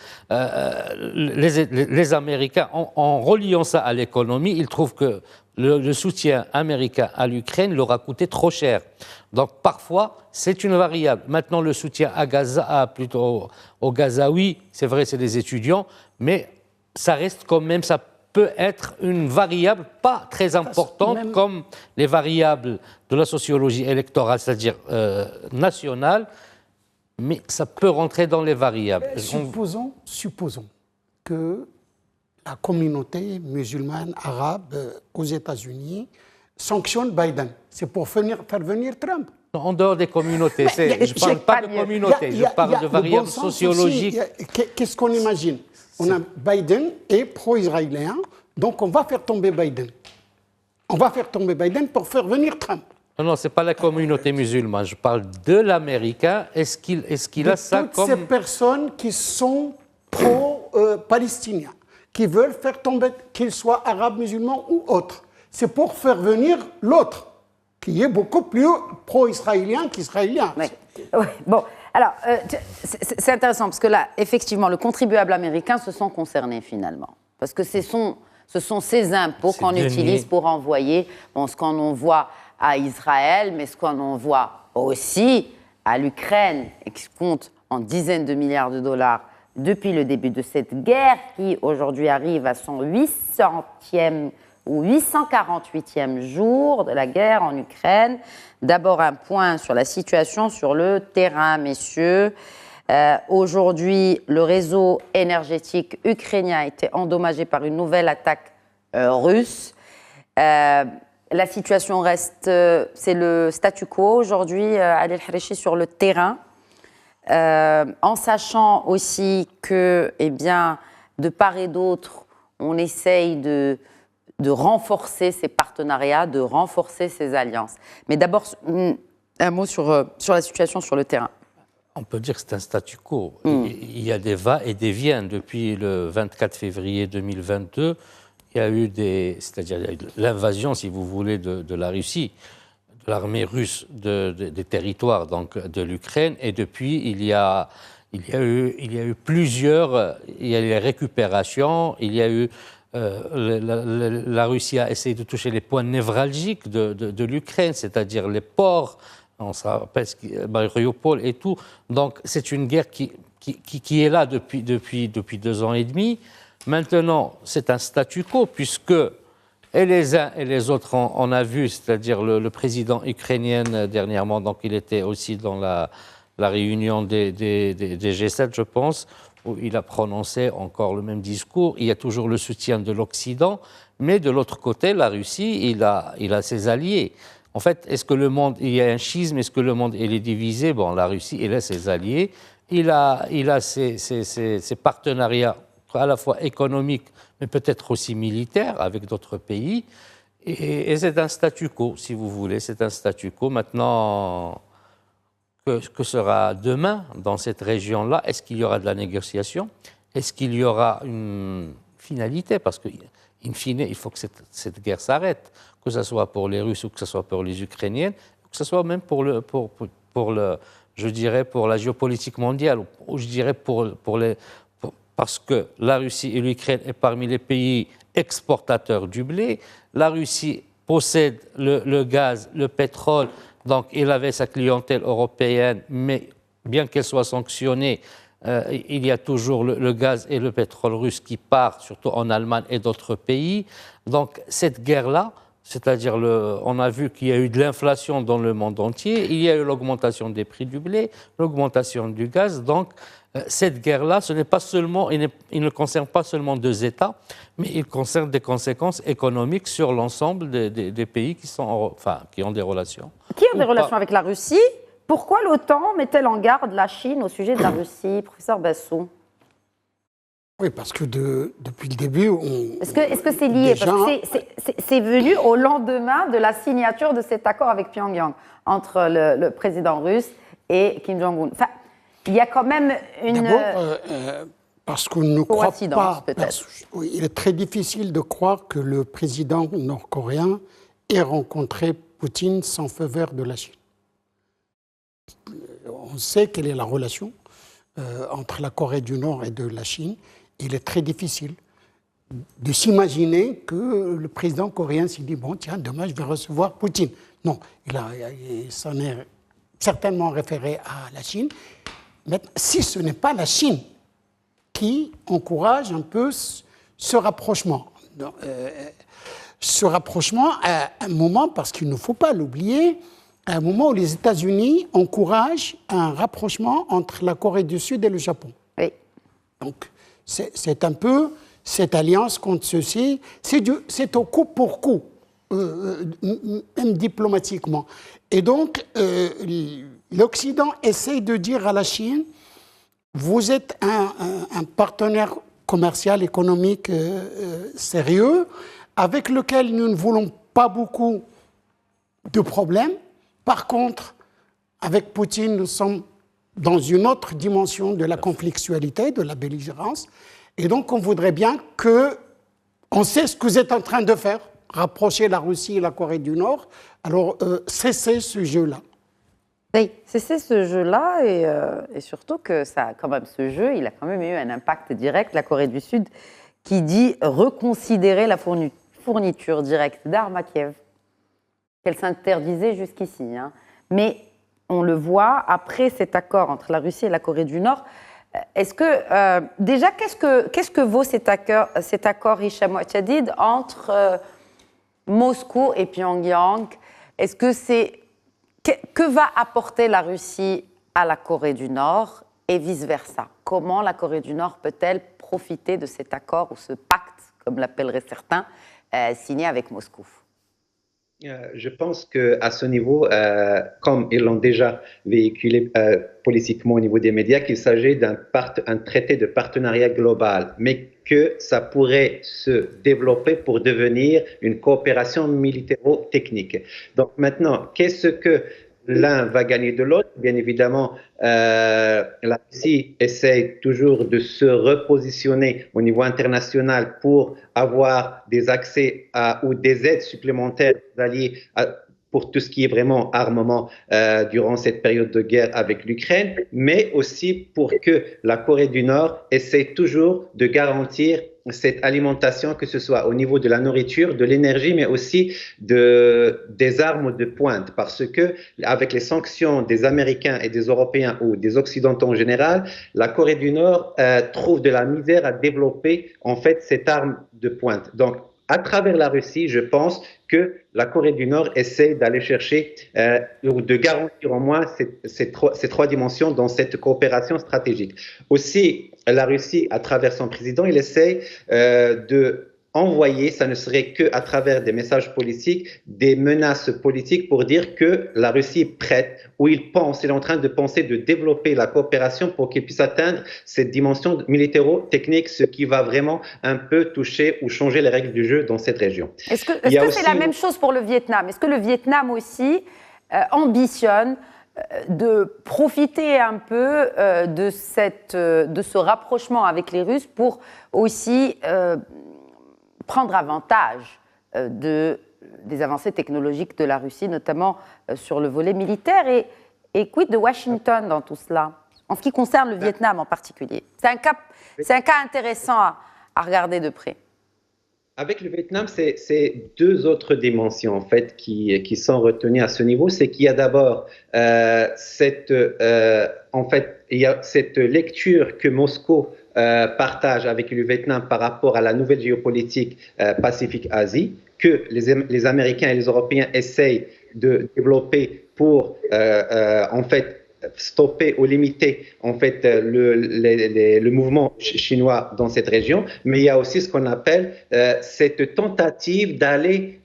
[SPEAKER 4] les Américains, en reliant ça à l'économie, ils trouvent que le soutien américain à l'Ukraine leur a coûté trop cher. Donc parfois, c'est une variable. Maintenant, le soutien à Gaza, plutôt aux Gazaouis, c'est vrai, c'est des étudiants, mais ça reste quand même, ça peut être une variable pas très importante comme les variables de la sociologie électorale, c'est-à-dire nationale, mais ça peut rentrer dans les variables.
[SPEAKER 2] Supposons que la communauté musulmane arabe aux États-Unis sanctionne Biden. C'est pour faire venir Trump.
[SPEAKER 4] En dehors des communautés. Je ne parle pas de communauté, je parle de variables sociologiques.
[SPEAKER 2] Qu'est-ce qu'on imagine? On a Biden est pro-israélien, donc on va faire tomber Biden. On va faire tomber Biden pour faire venir Trump.
[SPEAKER 4] Non, ce n'est pas la communauté musulmane. Je parle de l'Américain. Est-ce qu'il a ça comme...
[SPEAKER 2] Toutes ces personnes qui sont pro-palestiniens, qui veulent faire tomber, qu'ils soient arabes, musulmans ou autres. C'est pour faire venir l'autre, qui est beaucoup plus pro-israélien qu'israélien.
[SPEAKER 1] Oui. Bon, alors, c'est intéressant, parce que là, effectivement, le contribuable américain se sent concerné, finalement. Parce que ce sont ces impôts qu'on utilise pour envoyer ce qu'on envoie à Israël, mais ce qu'on envoie aussi à l'Ukraine, et qui compte en dizaines de milliards de dollars depuis le début de cette guerre, qui aujourd'hui arrive à son 800e ou 848e jour de la guerre en Ukraine. D'abord, un point sur la situation sur le terrain, messieurs. Aujourd'hui, le réseau énergétique ukrainien a été endommagé par une nouvelle attaque russe. La situation reste, c'est le statu quo aujourd'hui, Ali El-Harichi, sur le terrain. En sachant aussi que, de part et d'autre, on essaye de renforcer ces partenariats, de renforcer ces alliances. Mais d'abord, un mot sur la situation sur le terrain.
[SPEAKER 4] On peut dire que c'est un statu quo. Il y a des va et des viens. Depuis le 24 février 2022, il y a eu l'invasion, si vous voulez, de la Russie. l'armée russe des territoires donc, de l'Ukraine, et depuis, il y a eu plusieurs, il y a eu les récupérations, il y a eu, la Russie a essayé de toucher les points névralgiques de l'Ukraine, c'est-à-dire les ports, on se rappelle Mariupol et tout. Donc c'est une guerre qui est là depuis 2 ans et demi. Maintenant, c'est un statu quo, puisque et les uns et les autres, on a vu, c'est-à-dire le président ukrainien dernièrement, donc il était aussi dans la réunion des G7, je pense, où il a prononcé encore le même discours. Il y a toujours le soutien de l'Occident, mais de l'autre côté, la Russie, il a ses alliés. En fait, est-ce que le monde, il y a un schisme, est-ce que le monde il est divisé? Bon, la Russie, il a ses alliés, il a ses partenariats à la fois économiques, mais peut-être aussi militaires avec d'autres pays. Et c'est un statu quo, si vous voulez, c'est un statu quo. Maintenant, que sera demain dans cette région-là? Est-ce qu'il y aura de la négociation? Est-ce qu'il y aura une finalité? Parce qu'in fine, il faut que cette guerre s'arrête, que ce soit pour les Russes ou que ce soit pour les Ukrainiens, que ce soit même pour je dirais, pour la géopolitique mondiale, ou je dirais parce que la Russie et l'Ukraine est parmi les pays exportateurs du blé. La Russie possède le gaz, le pétrole, donc il avait sa clientèle européenne, mais bien qu'elle soit sanctionnée, il y a toujours le gaz et le pétrole russe qui partent, surtout en Allemagne et d'autres pays. Donc cette guerre-là, c'est-à-dire on a vu qu'il y a eu de l'inflation dans le monde entier, il y a eu l'augmentation des prix du blé, l'augmentation du gaz, donc cette guerre-là, ce n'est pas seulement, il ne concerne pas seulement 2 États, mais il concerne des conséquences économiques sur l'ensemble des pays qui ont des relations.
[SPEAKER 5] Qui ont des relations avec la Russie? Pourquoi l'OTAN met-elle en garde la Chine au sujet de la Russie, professeur Bassou?
[SPEAKER 2] Oui, parce que depuis le début,
[SPEAKER 5] Est-ce que c'est lié? Parce que c'est venu au lendemain de la signature de cet accord avec Pyongyang entre le président russe et Kim Jong-un. Enfin, il y a quand même une...
[SPEAKER 2] D'abord, parce qu'on ne croit pas...
[SPEAKER 5] Oui,
[SPEAKER 2] il est très difficile de croire que le président nord-coréen ait rencontré Poutine sans feu vert de la Chine. On sait quelle est la relation entre la Corée du Nord et de la Chine. Il est très difficile de s'imaginer que le président coréen s'est dit « Bon, tiens, demain, je vais recevoir Poutine ». Non, il s'en est certainement référé à la Chine. Mais si ce n'est pas la Chine qui encourage un peu ce rapprochement, à un moment, parce qu'il ne faut pas l'oublier, à un moment où les États-Unis encouragent un rapprochement entre la Corée du Sud et le Japon.
[SPEAKER 5] oui.
[SPEAKER 2] Donc, c'est un peu cette alliance contre ceci. C'est au coup pour coup, même diplomatiquement. Et donc, l'Occident essaye de dire à la Chine, vous êtes un partenaire commercial, économique sérieux, avec lequel nous ne voulons pas beaucoup de problèmes. Par contre, avec Poutine, nous sommes dans une autre dimension de la conflictualité, de la belligérance. Et donc, on voudrait bien on sait ce que vous êtes en train de faire, rapprocher la Russie et la Corée du Nord. Alors, cessez ce jeu-là.
[SPEAKER 5] Oui, cessez ce jeu-là et surtout que ce jeu, il a quand même eu un impact direct. La Corée du Sud qui dit reconsidérer la fourniture directe d'armes à Kiev, qu'elle s'interdisait jusqu'ici. Hein. Mais on le voit, après cet accord entre la Russie et la Corée du Nord, est-ce que, déjà, qu'est-ce que vaut cet accord Hicham Ouachadid, entre Moscou et Pyongyang? Est-ce que que va apporter la Russie à la Corée du Nord et vice-versa? Comment la Corée du Nord peut-elle profiter de cet accord ou ce pacte, comme l'appelleraient certains, signé avec Moscou?
[SPEAKER 3] Je pense qu'à ce niveau, comme ils l'ont déjà véhiculé politiquement au niveau des médias, qu'il s'agit d'un traité de partenariat global, mais que ça pourrait se développer pour devenir une coopération militaro-technique. Donc maintenant, qu'est-ce que l'un va gagner de l'autre? Bien évidemment, la Russie essaie toujours de se repositionner au niveau international pour avoir des accès ou des aides supplémentaires alliés pour tout ce qui est vraiment armement durant cette période de guerre avec l'Ukraine, mais aussi pour que la Corée du Nord essaie toujours de garantir cette alimentation, que ce soit au niveau de la nourriture, de l'énergie, mais aussi des armes de pointe. Parce que avec les sanctions des Américains et des Européens ou des Occidentaux en général, la Corée du Nord trouve de la misère à développer en fait cette arme de pointe. Donc, à travers la Russie, je pense que la Corée du Nord essaie d'aller chercher ou de garantir au moins ces trois dimensions dans cette coopération stratégique. Aussi, la Russie, à travers son président, il essaie de envoyer, ça ne serait qu'à travers des messages politiques, des menaces politiques pour dire que la Russie est prête, ou il est en train de penser de développer la coopération pour qu'il puisse atteindre cette dimension militaro-technique, ce qui va vraiment un peu toucher ou changer les règles du jeu dans cette région.
[SPEAKER 5] Est-ce que c'est la même chose pour le Vietnam? Est-ce que le Vietnam aussi ambitionne de profiter un peu de ce rapprochement avec les Russes pour aussi prendre avantage des avancées technologiques de la Russie, notamment sur le volet militaire, et quid de Washington dans tout cela, en ce qui concerne le Vietnam en particulier? C'est un cas intéressant à regarder de près.
[SPEAKER 3] Avec le Vietnam, c'est deux autres dimensions en fait qui sont retenues à ce niveau. C'est qu'il y a d'abord cette lecture que Moscou partage avec le Vietnam par rapport à la nouvelle géopolitique Pacifique-Asie, que les Américains et les Européens essayent de développer pour en fait stopper ou limiter en fait le mouvement chinois dans cette région, mais il y a aussi ce qu'on appelle cette tentative d'aller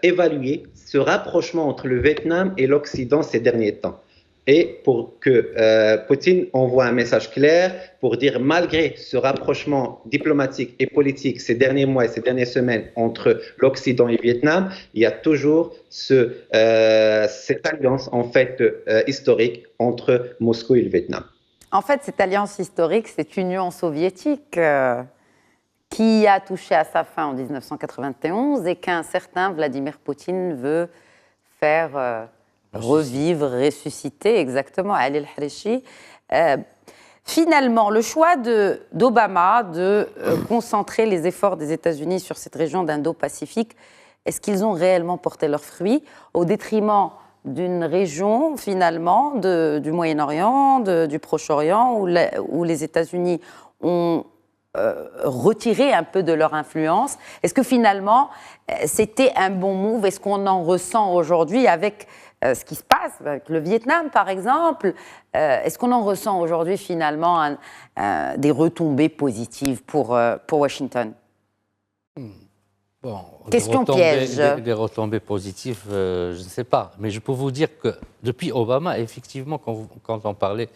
[SPEAKER 3] évaluer ce rapprochement entre le Vietnam et l'Occident ces derniers temps. Et pour que Poutine envoie un message clair pour dire, malgré ce rapprochement diplomatique et politique ces derniers mois et ces dernières semaines entre l'Occident et le Vietnam, il y a toujours cette alliance en fait historique entre Moscou et le Vietnam.
[SPEAKER 5] En fait, cette alliance historique, cette Union soviétique qui a touché à sa fin en 1991 et qu'un certain Vladimir Poutine veut faire revivre, ressusciter, exactement, Ali al-Harishi. Finalement, le choix d'Obama de concentrer les efforts des États-Unis sur cette région d'Indo-Pacifique, est-ce qu'ils ont réellement porté leurs fruits au détriment d'une région, finalement, du Moyen-Orient, du Proche-Orient, où les États-Unis ont retirer un peu de leur influence? Est-ce que finalement, c'était un bon move? Est-ce qu'on en ressent aujourd'hui avec ce qui se passe avec le Vietnam, par exemple? Est-ce qu'on en ressent aujourd'hui finalement des retombées positives pour Washington?
[SPEAKER 4] Bon,
[SPEAKER 5] question piège.
[SPEAKER 4] Des retombées positives, je ne sais pas. Mais je peux vous dire que depuis Obama, effectivement, quand on parlait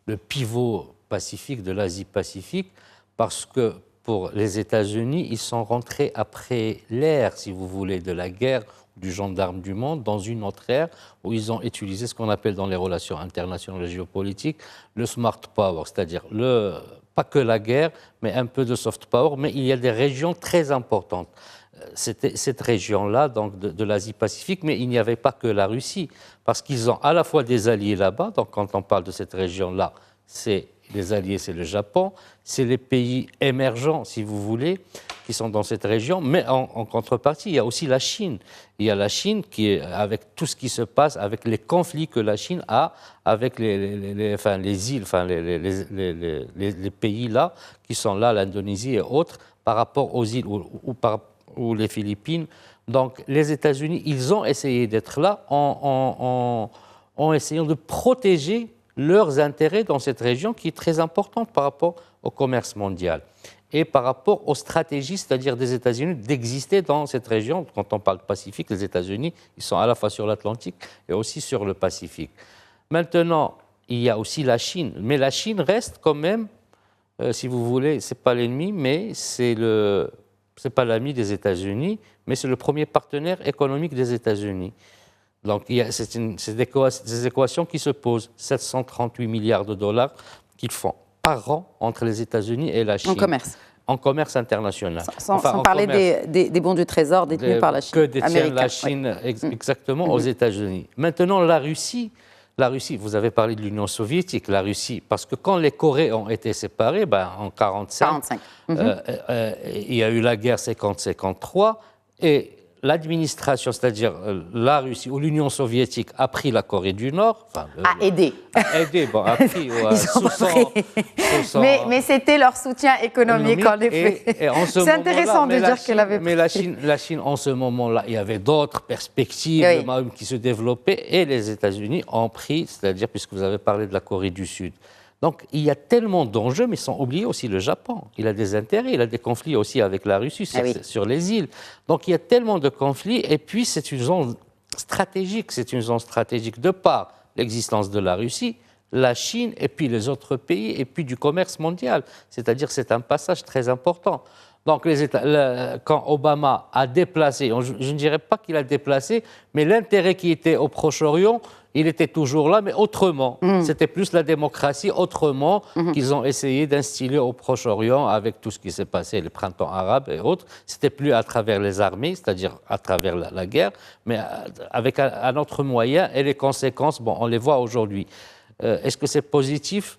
[SPEAKER 4] de pivot pacifique, de l'Asie-Pacifique, parce que pour les États-Unis, ils sont rentrés après l'ère, si vous voulez, de la guerre du gendarme du monde, dans une autre ère où ils ont utilisé ce qu'on appelle dans les relations internationales et géopolitiques le smart power, c'est-à-dire pas que la guerre, mais un peu de soft power, mais il y a des régions très importantes. C'était cette région-là, donc de l'Asie-Pacifique, mais il n'y avait pas que la Russie, parce qu'ils ont à la fois des alliés là-bas, donc quand on parle de cette région-là, les alliés, c'est le Japon, c'est les pays émergents, si vous voulez, qui sont dans cette région, mais en contrepartie, il y a aussi la Chine. Il y a la Chine qui est, avec tout ce qui se passe, avec les conflits que la Chine a avec les îles, les pays là, qui sont là, l'Indonésie et autres, par rapport aux îles ou les Philippines. Donc les États-Unis, ils ont essayé d'être là en essayant de protéger leurs intérêts dans cette région qui est très importante par rapport au commerce mondial et par rapport aux stratégies, c'est-à-dire des États-Unis, d'exister dans cette région. Quand on parle Pacifique, les États-Unis, ils sont à la fois sur l'Atlantique et aussi sur le Pacifique. Maintenant, il y a aussi la Chine, mais la Chine reste quand même, si vous voulez, c'est pas l'ennemi, mais c'est pas l'ami des États-Unis, mais c'est le premier partenaire économique des États-Unis. Donc, ces équations qui se posent, 738 milliards de dollars qu'ils font par an entre les États-Unis et la Chine.
[SPEAKER 5] En commerce.
[SPEAKER 4] en commerce international.
[SPEAKER 5] Sans parler des bons du Trésor détenus par la Chine.
[SPEAKER 4] Que détient la Chine exactement aux États-Unis. Maintenant, la Russie, vous avez parlé de l'Union soviétique, la Russie, parce que quand les Corées ont été séparées, en 1945, il y a eu la guerre 50-53, et l'administration, c'est-à-dire la Russie ou l'Union soviétique, a pris la Corée du Nord.
[SPEAKER 5] A aidé.
[SPEAKER 4] A pris
[SPEAKER 5] mais c'était leur soutien économique, en effet. C'est intéressant de dire qu'elle avait pris.
[SPEAKER 4] Mais la Chine, en ce moment-là, il y avait d'autres perspectives qui se développaient, et les États-Unis ont pris, c'est-à-dire, puisque vous avez parlé de la Corée du Sud. Donc, il y a tellement d'enjeux, mais sans oublier aussi le Japon. Il a des intérêts, il a des conflits aussi avec la Russie sur les îles. Donc, il y a tellement de conflits, et puis c'est une zone stratégique. C'est une zone stratégique de par l'existence de la Russie, la Chine, et puis les autres pays, et puis du commerce mondial. C'est-à-dire, c'est un passage très important. Donc, quand Obama a déplacé, je ne dirais pas qu'il a déplacé, mais l'intérêt qui était au Proche-Orient, il était toujours là, mais autrement. C'était plus la démocratie autrement qu'ils ont essayé d'instiller au Proche-Orient avec tout ce qui s'est passé, les printemps arabes et autres. C'était plus à travers les armées, c'est-à-dire à travers la guerre, mais avec un autre moyen, et les conséquences, on les voit aujourd'hui. Est-ce que c'est positif ?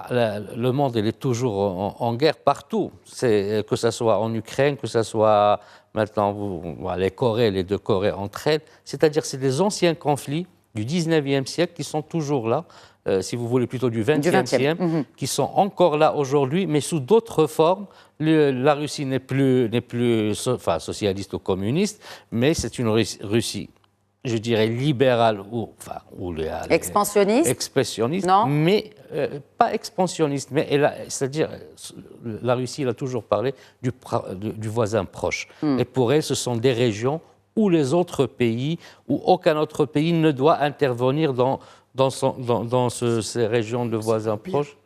[SPEAKER 4] Le monde, il est toujours en guerre partout, que ce soit en Ukraine, que ce soit maintenant les deux Corées entre elles. C'est-à-dire que c'est des anciens conflits du 19e siècle qui sont toujours là, si vous voulez plutôt du 20e siècle, qui sont encore là aujourd'hui, mais sous d'autres formes. La Russie n'est plus socialiste ou communiste, mais c'est une Russie, je dirais, libérale ou expansionniste,
[SPEAKER 5] non,
[SPEAKER 4] mais pas expansionniste, mais c'est-à-dire la Russie, elle a toujours parlé du voisin proche. Et pour elle, ce sont des régions où les autres pays, où aucun autre pays ne doit intervenir dans ces régions de voisins proches.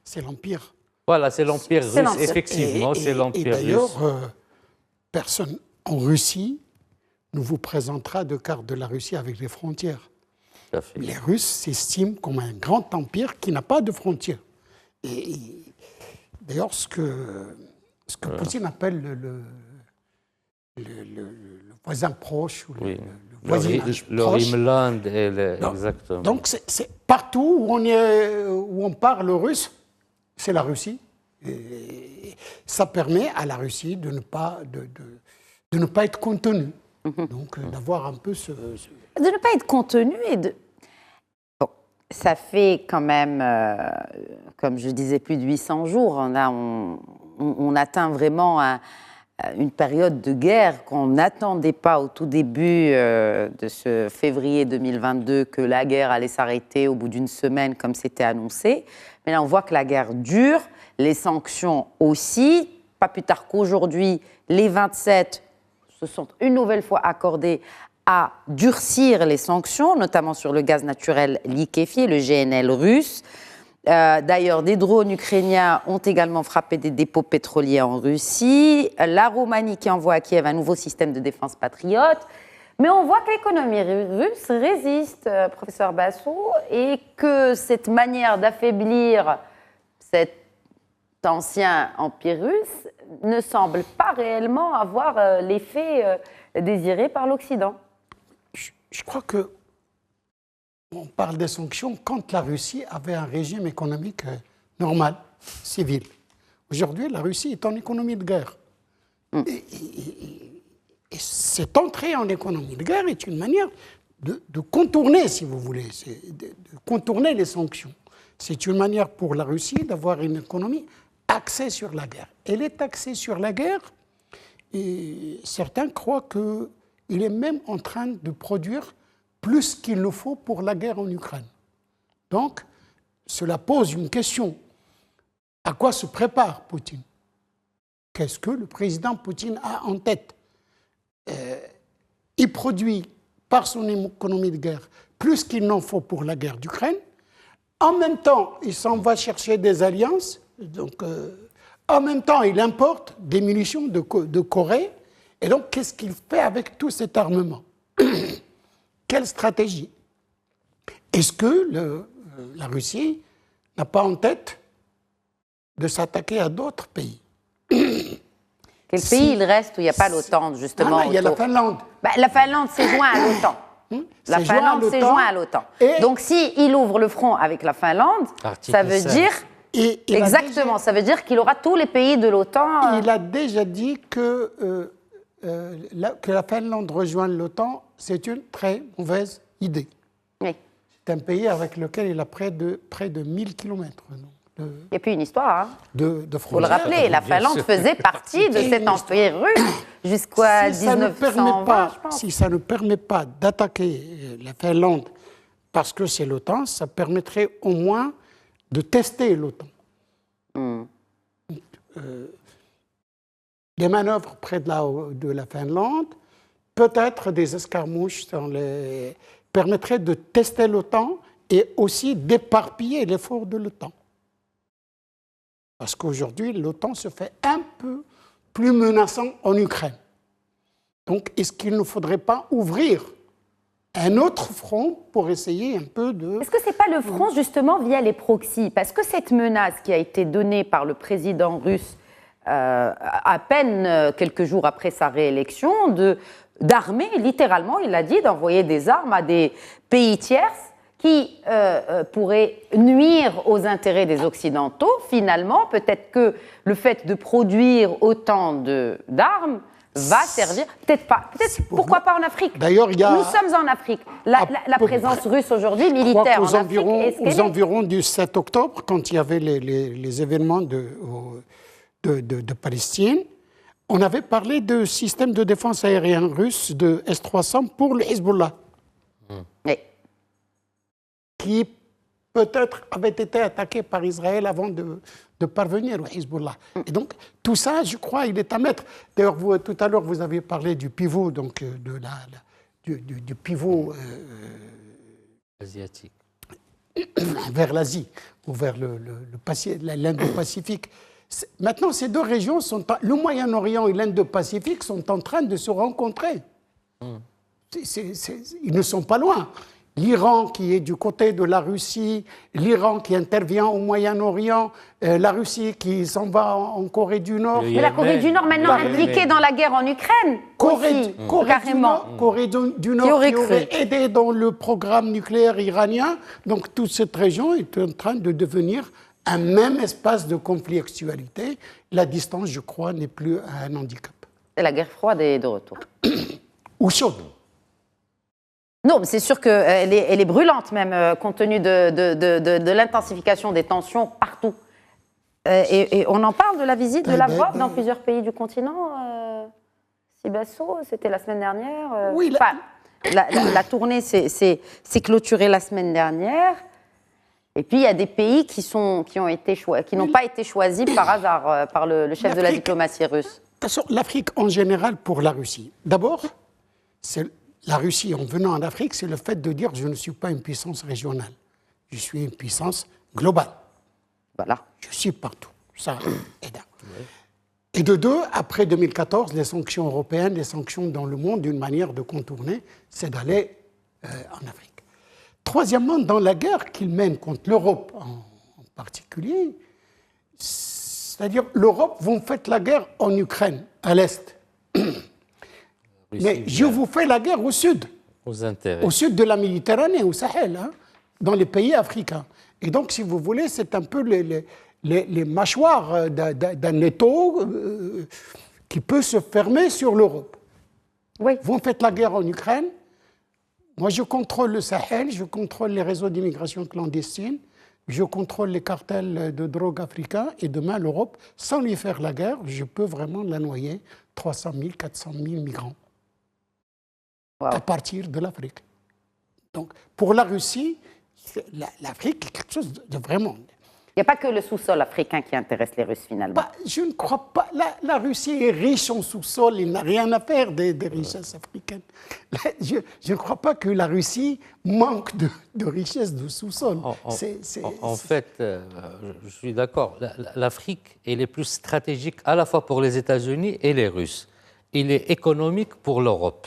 [SPEAKER 2] C'est l'Empire.
[SPEAKER 4] Voilà, c'est l'Empire russe, effectivement, c'est l'Empire russe.
[SPEAKER 2] Et d'ailleurs, personne en Russie ne vous présentera de carte de la Russie avec des frontières. Les Russes s'estiment comme un grand empire qui n'a pas de frontières. Et d'ailleurs, ce que Poutine appelle le voisin proche, ou le voisinage proche.
[SPEAKER 4] Le Rhineland, exactement.
[SPEAKER 2] Donc, c'est partout où on parle russe, c'est la Russie. Et ça permet à la Russie de ne pas être contenue. Donc, d'avoir un peu De
[SPEAKER 5] ne pas être contenue et de... Bon, ça fait quand même, comme je disais, plus de 800 jours. On atteint vraiment une période de guerre qu'on n'attendait pas au tout début de ce février 2022 que la guerre allait s'arrêter au bout d'une semaine comme c'était annoncé. Mais là, on voit que la guerre dure, les sanctions aussi. Pas plus tard qu'aujourd'hui, les 27 se sont une nouvelle fois accordés à durcir les sanctions, notamment sur le gaz naturel liquéfié, le GNL russe. D'ailleurs, des drones ukrainiens ont également frappé des dépôts pétroliers en Russie. La Roumanie qui envoie à Kiev un nouveau système de défense patriote. Mais on voit que l'économie russe résiste, professeur Bassou, et que cette manière d'affaiblir cet ancien empire russe ne semble pas réellement avoir l'effet désiré par l'Occident.
[SPEAKER 2] Je crois que on parle des sanctions quand la Russie avait un régime économique normal, civil. Aujourd'hui, la Russie est en économie de guerre. Et cette entrée en économie de guerre est une manière de contourner, si vous voulez, de contourner les sanctions. C'est une manière pour la Russie d'avoir une économie axée sur la guerre. Elle est axée sur la guerre et certains croient qu'il est même en train de produire plus qu'il ne faut pour la guerre en Ukraine. Donc, cela pose une question. À quoi se prépare Poutine? Qu'est-ce que le président Poutine a en tête? Il produit par son économie de guerre plus qu'il n'en faut pour la guerre d'Ukraine. En même temps, il s'en va chercher des alliances. Donc, en même temps, il importe des munitions de Corée. Et donc, qu'est-ce qu'il fait avec tout cet armement? Quelle stratégie? Est-ce que la Russie n'a pas en tête de s'attaquer à d'autres pays?
[SPEAKER 5] Quel pays il reste où il n'y a pas l'OTAN, justement?
[SPEAKER 2] Il y a la Finlande.
[SPEAKER 5] La Finlande s'est joint à l'OTAN. La Finlande s'est joint à l'OTAN. Donc, s'il ouvre le front avec la Finlande, ça veut dire... Exactement, ça veut dire qu'il aura tous les pays de l'OTAN.
[SPEAKER 2] Il a déjà dit que la Finlande rejoigne l'OTAN, c'est une très mauvaise idée.
[SPEAKER 5] Oui.
[SPEAKER 2] C'est un pays avec lequel il a près de 1000 kilomètres.
[SPEAKER 5] Il y a plus une histoire. Hein.
[SPEAKER 2] De
[SPEAKER 5] faut
[SPEAKER 2] frontières.
[SPEAKER 5] le rappeler, la Finlande faisait partie de cet empire russe jusqu'à 1920, je pense.
[SPEAKER 2] Si ça ne permet pas d'attaquer la Finlande parce que c'est l'OTAN, ça permettrait au moins de tester l'OTAN. Des manœuvres près de la Finlande, peut-être des escarmouches permettraient de tester l'OTAN et aussi d'éparpiller l'effort de l'OTAN. Parce qu'aujourd'hui, l'OTAN se fait un peu plus menaçant en Ukraine. Donc, est-ce qu'il ne faudrait pas ouvrir un autre front pour essayer un peu de...
[SPEAKER 5] Est-ce que ce n'est pas le front, justement, via les proxys? Parce que cette menace qui a été donnée par le président russe à peine quelques jours après sa réélection, d'armer, littéralement, il a dit, d'envoyer des armes à des pays tierces qui pourraient nuire aux intérêts des Occidentaux, finalement, peut-être que le fait de produire autant d'armes va servir, peut-être pas, pourquoi pas en Afrique.
[SPEAKER 2] D'ailleurs,
[SPEAKER 5] nous sommes en Afrique. La présence russe aujourd'hui, militaire en Afrique,
[SPEAKER 2] aux environs du 7 octobre, quand il y avait les événements de Palestine, on avait parlé de système de défense aérienne russe de S-300 pour le Hezbollah.
[SPEAKER 5] Oui.
[SPEAKER 2] Qui peut-être avait été attaqué par Israël avant de parvenir au Hezbollah. Et donc, tout ça, je crois, il est à mettre. D'ailleurs, tout à l'heure, vous aviez parlé du pivot, donc du pivot
[SPEAKER 4] asiatique
[SPEAKER 2] vers l'Asie ou vers l'Indo-Pacifique. Maintenant, ces deux régions, le Moyen-Orient et l'Indo-Pacifique, sont en train de se rencontrer. Ils ne sont pas loin. L'Iran qui est du côté de la Russie, l'Iran qui intervient au Moyen-Orient, la Russie qui s'en va en Corée du Nord.
[SPEAKER 5] Mais la Corée du Nord maintenant impliquée dans la guerre en Ukraine carrément.
[SPEAKER 2] Corée du Nord qui aurait aidé dans le programme nucléaire iranien. Donc toute cette région est en train de devenir un même espace de conflictualité. La distance, je crois, n'est plus un handicap.
[SPEAKER 5] Et la guerre froide est de retour.
[SPEAKER 2] Ou chaude.
[SPEAKER 5] Non, mais c'est sûr qu'elle est brûlante même, compte tenu de l'intensification des tensions partout. Et on en parle de la visite de Lavrov dans plusieurs pays du continent. Sibasso, c'était la semaine dernière.
[SPEAKER 2] Oui,
[SPEAKER 5] la tournée s'est clôturée la semaine dernière. Et puis, il y a des pays qui n'ont pas été choisis par hasard par le chef de la diplomatie russe.
[SPEAKER 2] L'Afrique, en général, pour la Russie. D'abord, la Russie, en venant en Afrique, c'est le fait de dire « je ne suis pas une puissance régionale, je suis une puissance globale ».
[SPEAKER 5] Voilà.
[SPEAKER 2] Je suis partout. Ça aide. Et de deux, après 2014, les sanctions européennes, les sanctions dans le monde, une manière de contourner, c'est d'aller en Afrique. Troisièmement, dans la guerre qu'ils mènent contre l'Europe en particulier, c'est-à-dire l'Europe, vous faites la guerre en Ukraine, à l'Est. Mais je vous fais la guerre au Sud. Au Sud de la Méditerranée, au Sahel, hein, dans les pays africains. Et donc, si vous voulez, c'est un peu les mâchoires d'un étau qui peut se fermer sur l'Europe.
[SPEAKER 5] Oui.
[SPEAKER 2] Vous faites la guerre en Ukraine. Moi, je contrôle le Sahel, je contrôle les réseaux d'immigration clandestine, je contrôle les cartels de drogue africains, et demain, l'Europe, sans lui faire la guerre, je peux vraiment la noyer, 300 000, 400 000 migrants, à partir de l'Afrique. Donc, pour la Russie, l'Afrique est quelque chose de vraiment...
[SPEAKER 5] Il n'y a pas que le sous-sol africain qui intéresse les Russes, finalement.
[SPEAKER 2] Je ne crois pas. La Russie est riche en sous-sol, il n'a rien à faire des richesses africaines. Je ne crois pas que la Russie manque de richesses de sous-sol.
[SPEAKER 4] En fait, je suis d'accord. L'Afrique, elle est plus stratégique à la fois pour les États-Unis et les Russes. Il est économique pour l'Europe.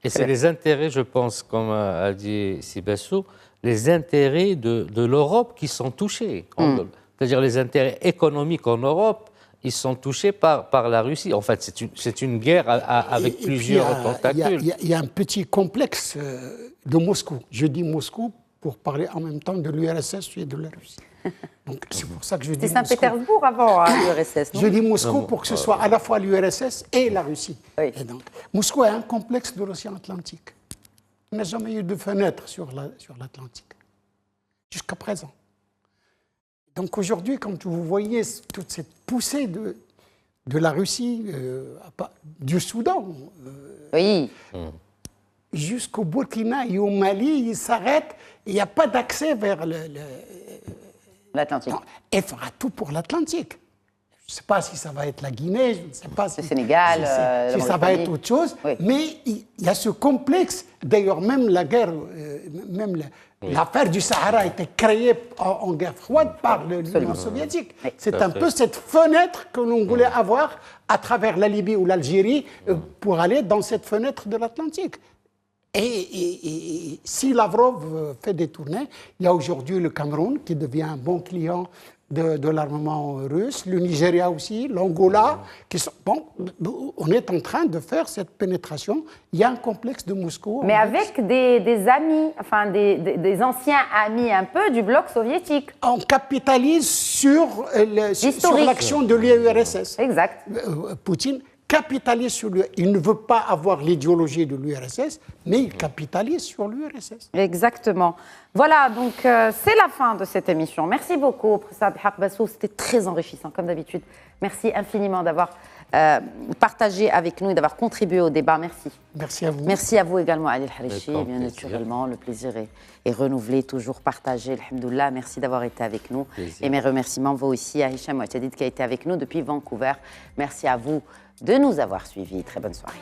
[SPEAKER 4] Et c'est les intérêts, je pense, comme a dit Sibassou, les intérêts de l'Europe qui sont touchés. C'est-à-dire les intérêts économiques en Europe, ils sont touchés par la Russie. En fait, c'est une guerre avec plusieurs tentacules.
[SPEAKER 2] Il y a un petit complexe de Moscou. Je dis Moscou pour parler en même temps de l'URSS et de la Russie. Donc c'est pour ça que je dis
[SPEAKER 5] Moscou. C'était Saint-Pétersbourg avant l'URSS, non?
[SPEAKER 2] Je dis Moscou pour que ce soit à la fois l'URSS et la Russie.
[SPEAKER 5] Oui.
[SPEAKER 2] Et donc, Moscou a un complexe de l'océan Atlantique. Il n'a jamais eu de fenêtre sur l'Atlantique, jusqu'à présent. Donc aujourd'hui, quand vous voyez toute cette poussée de la Russie, du Soudan,
[SPEAKER 5] oui.
[SPEAKER 2] Jusqu'au Burkina et au Mali, il s'arrête, il n'y a pas d'accès vers
[SPEAKER 5] l'Atlantique.
[SPEAKER 2] Elle fera tout pour l'Atlantique. Je ne sais pas si ça va être la Guinée, je ne sais pas si
[SPEAKER 5] le Sénégal,
[SPEAKER 2] si ça va être autre chose, oui. Mais il y a ce complexe. D'ailleurs, même la guerre, l'affaire du Sahara a été créée en guerre froide par l'Union soviétique. Oui. C'est un peu cette fenêtre que l'on voulait avoir à travers la Libye ou l'Algérie pour aller dans cette fenêtre de l'Atlantique. Et si Lavrov fait des tournées, il y a aujourd'hui le Cameroun qui devient un bon client de l'armement russe, le Nigeria aussi, l'Angola. Bon, on est en train de faire cette pénétration. Il y a un complexe de Moscou.
[SPEAKER 5] Mais avec des amis, enfin des anciens amis un peu du bloc soviétique.
[SPEAKER 2] On capitalise sur l'action de l'URSS.
[SPEAKER 5] Exact.
[SPEAKER 2] Poutine capitalise sur lui. Il ne veut pas avoir l'idéologie de l'URSS, mais il capitalise sur l'URSS.
[SPEAKER 5] Exactement. Voilà, donc c'est la fin de cette émission. Merci beaucoup, Professeur Abdelhak Bassou. C'était très enrichissant, comme d'habitude. Merci infiniment d'avoir partagé avec nous et d'avoir contribué au débat. Merci.
[SPEAKER 2] Merci à vous.
[SPEAKER 5] Merci à vous également, Ali El-Harichi. Bien naturellement, le plaisir est renouvelé, toujours partagé. Alhamdoulilah, merci d'avoir été avec nous. Plaisir. Et mes remerciements vont aussi à Hicham Ouattadid qui a été avec nous depuis Vancouver. Merci à vous de nous avoir suivis. Très bonne soirée.